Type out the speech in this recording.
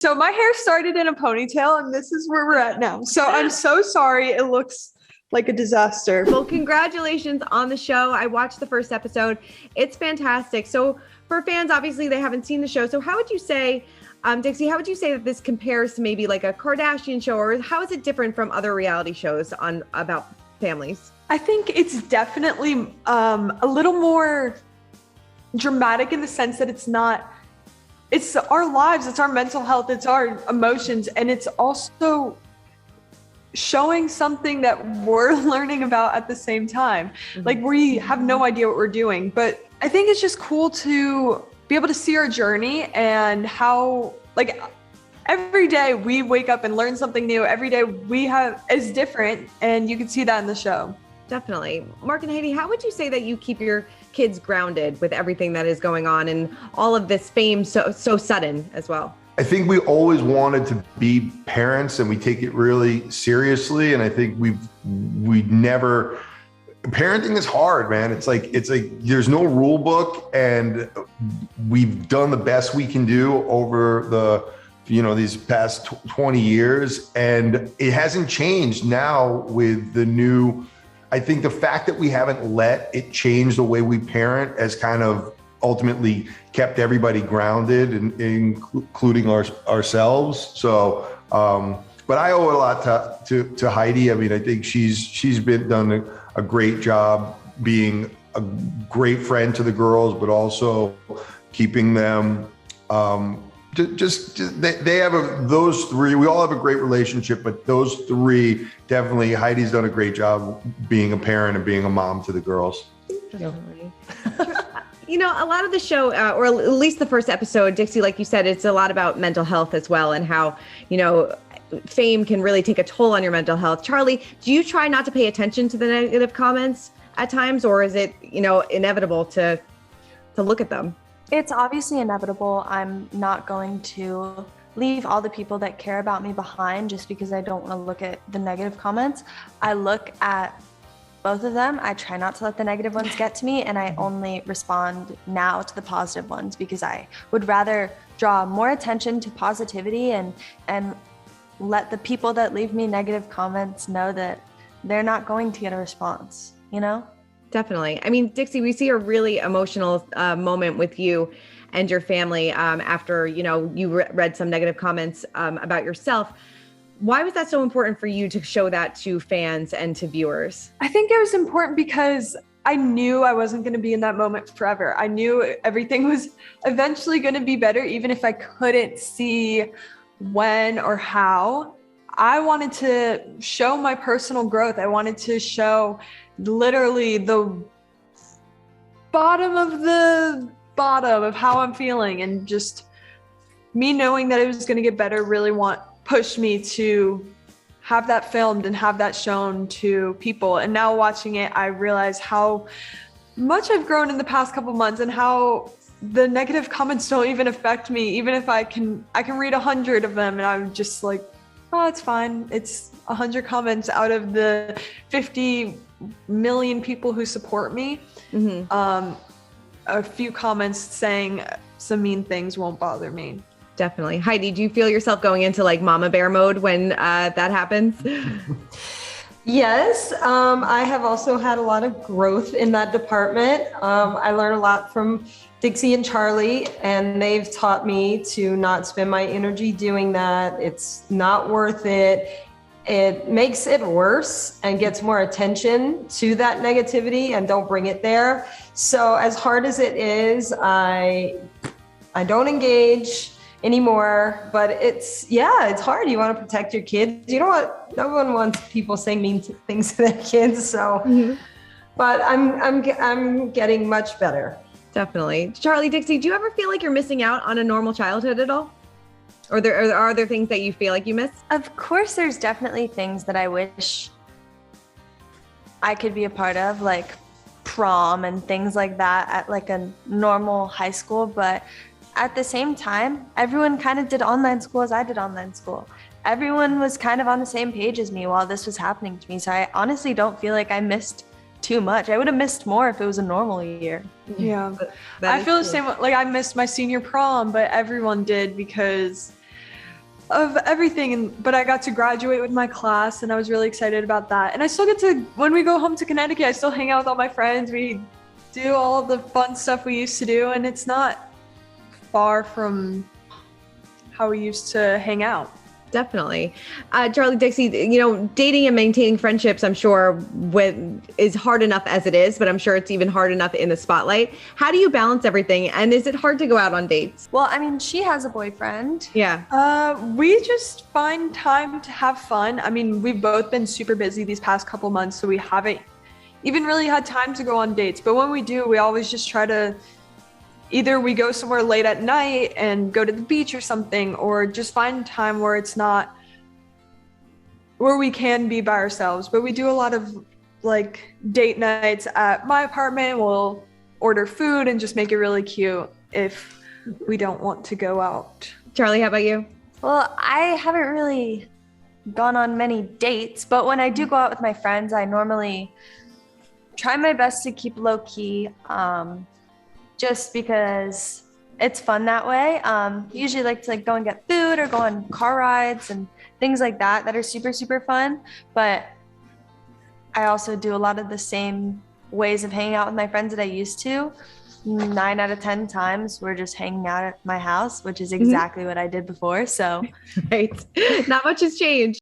So my hair started in a ponytail and this is where we're at now. So I'm so sorry. It looks like a disaster. Well, congratulations on the show. I watched the first episode. It's fantastic. So for fans, obviously they haven't seen the show. So how would you say, Dixie, how would you say that this compares to maybe like a Kardashian show, or how is it different from other reality shows about families? I think it's definitely a little more dramatic in the sense that it's our lives, it's our mental health, it's our emotions, and it's also showing something that we're learning about at the same time. Mm-hmm. Like we have no idea what we're doing, but I think it's just cool to be able to see our journey and how like every day we wake up and learn something new. Every day is different, and you can see that in the show. Definitely. Mark and Heidi, how would you say that you keep your kids grounded with everything that is going on and all of this fame so sudden as well? I think we always wanted to be parents and we take it really seriously. And I think we never, parenting is hard, man. It's like, there's no rule book, and we've done the best we can do over these past 20 years. And it hasn't changed now with the new, I think the fact that we haven't let it change the way we parent has kind of ultimately kept everybody grounded, including ourselves. So, but I owe a lot to Heidi. I mean, I think she's done a great job being a great friend to the girls, but also keeping them. They have those three. We all have a great relationship, but those three definitely. Heidi's done a great job being a parent and being a mom to the girls. Definitely. You know, a lot of the show, or at least the first episode, Dixie, like you said, it's a lot about mental health as well, and how fame can really take a toll on your mental health. Charli, do you try not to pay attention to the negative comments at times, or is it inevitable to look at them? It's obviously inevitable. I'm not going to leave all the people that care about me behind just because I don't want to look at the negative comments. I look at both of them. I try not to let the negative ones get to me, and I only respond now to the positive ones because I would rather draw more attention to positivity and let the people that leave me negative comments know that they're not going to get a response, Definitely. I mean, Dixie, we see a really emotional moment with you and your family after, you read some negative comments about yourself. Why was that so important for you to show that to fans and to viewers? I think it was important because I knew I wasn't going to be in that moment forever. I knew everything was eventually going to be better, even if I couldn't see when or how. I wanted to show my personal growth. I wanted to show literally the bottom of how I'm feeling, and just me knowing that it was going to get better really pushed me to have that filmed and have that shown to people. And now watching it, I realize how much I've grown in the past couple months, and how the negative comments don't even affect me. Even if I can read 100 of them, and I'm just like, oh, it's fine. It's 100 comments out of the 50 million people who support me. Mm-hmm. A few comments saying some mean things won't bother me. Definitely. Heidi, do you feel yourself going into like mama bear mode when that happens? Yes. I have also had a lot of growth in that department. I learned a lot from Dixie and Charli, and they've taught me to not spend my energy doing that. It's not worth it. It makes it worse and gets more attention to that negativity, and don't bring it there. So as hard as it is, I don't engage anymore, but it's hard. You want to protect your kids. No one wants people saying mean things to their kids. So, mm-hmm. But I'm getting much better. Definitely. Charli, Dixie, do you ever feel like you're missing out on a normal childhood at all? Or are there things that you feel like you miss? Of course, there's definitely things that I wish I could be a part of, like prom and things like that at like a normal high school. But at the same time, everyone kind of did online school as I did online school. Everyone was kind of on the same page as me while this was happening to me. So I honestly don't feel like I missed too much. I would have missed more if it was a normal year. Yeah, I feel the same. Like I missed my senior prom, but everyone did because of everything. But I got to graduate with my class and I was really excited about that. And I still get to, when we go home to Connecticut, I still hang out with all my friends. We do all the fun stuff we used to do, and it's not far from how we used to hang out. Definitely. Charli, Dixie, dating and maintaining friendships, I'm sure is hard enough as it is, but I'm sure it's even hard enough in the spotlight. How do you balance everything? And is it hard to go out on dates? Well, I mean, she has a boyfriend. Yeah. We just find time to have fun. I mean, we've both been super busy these past couple months, so we haven't even really had time to go on dates. But when we do, we always just try to either we go somewhere late at night and go to the beach or something, or just find time where it's not, where we can be by ourselves. But we do a lot of like date nights at my apartment. We'll order food and just make it really cute if we don't want to go out. Charli, how about you? Well, I haven't really gone on many dates, but when I do go out with my friends, I normally try my best to keep low key. Just because it's fun that way. Usually like to go and get food or go on car rides and things like that are super, super fun. But I also do a lot of the same ways of hanging out with my friends that I used to. 9 out of 10 times we're just hanging out at my house, which is exactly what I did before. So right. Not much has changed.